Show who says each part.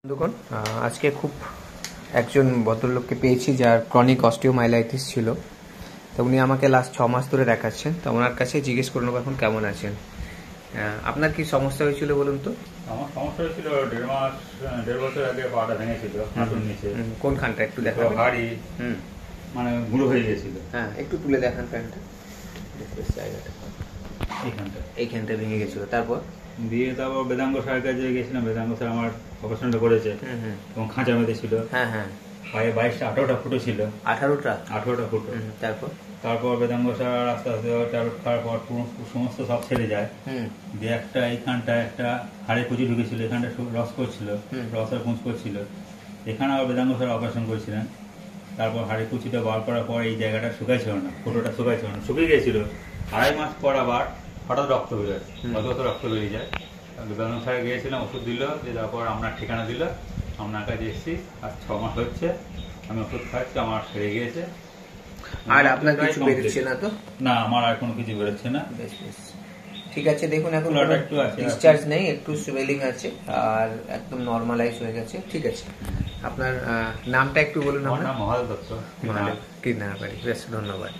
Speaker 1: বন্ধুগণ, আজকে খুব একজন ভদ্রলোককে পেয়েছি যার ক্রনিক অস্টিওমাইলাইটিস ছিল। তো উনি আমাকে লাস্ট 6 মাস ধরে দেখাচ্ছেন। তো ওনার কাছে জিজ্ঞেস করে নেবো এখন কেমন আছেন। আপনার কি সমস্যা হয়েছিল বলুন তো?
Speaker 2: আমার সমস্যা হয়েছিল দেড় বছর আগে পাটা ভেঙেছিল হাঁটুর নিচে।
Speaker 1: কোনখানটা একটু দেখান?
Speaker 2: হাড়ি মানে গুঁড়ো হয়ে গেছিল।
Speaker 1: হ্যাঁ, একটু তুলে দেখান প্যান্টটা। জায়গাটা এইখানটা ভেঙে গেছিল। তারপর
Speaker 2: বেদাঙ্গ স্যারের কাছে গেছিলাম। বেদাঙ্গ স্যার আমার অপারেশনটা করেছে এবং খাঁচা বেঁধেছিল।
Speaker 1: হ্যাঁ হ্যাঁ,
Speaker 2: পায়ে 18টা ফুটো ছিল।
Speaker 1: 18টা
Speaker 2: ফুটো।
Speaker 1: তারপর
Speaker 2: বেদাঙ্গ স্যার আস্তে আস্তে ট্যাবলেট খাওয়ার পর সমস্ত সব ছেড়ে যায়। দিয়ে একটা এইখানটা একটা হাড়ে কুচি ঢুকেছিল, এখানটা রস করছিল, রসের পুঁজ করছিল। এখানে আবার বেদাঙ্গ স্যার অপারেশন করেছিলেন। তারপর হাড়ি কুচিটা বার করার পর এই জায়গাটা শুকাইছিল না, ফুটোটা শুকাইছিল না, শুকিয়ে গিয়েছিল। 2.5 মাস পর আবার হঠাৎ রক্ত বেরোয়, অত রক্ত বেরিয়ে যায়। বেদাঙ্গ স্যারে গিয়েছিলাম, ওষুধ দিল, দিয়ে তারপর আপনার ঠিকানা দিল, আপনার কাছে এসেছি। আজ 6 মাস হচ্ছে আমি ওষুধ খাচ্ছি, আমার সেরে গিয়েছে।
Speaker 1: আর আপনার কিছু বেরোচ্ছে না তো?
Speaker 2: না, আমার আর কোনো কিছু বেরোচ্ছে না।
Speaker 1: বেশ বেশ ঠিক আছে। দেখুন, এখন ডিসচার্জ নেই, একটু সুয়েলিং আছে আর একদম নর্মালাইজ হয়ে গেছে। ঠিক আছে, আপনার নামটা একটু বলুন।
Speaker 2: আমার নাম মহাদেব দত্ত,
Speaker 1: কৃষ্ণাবাড়ি। বেশ, ধন্যবাদ।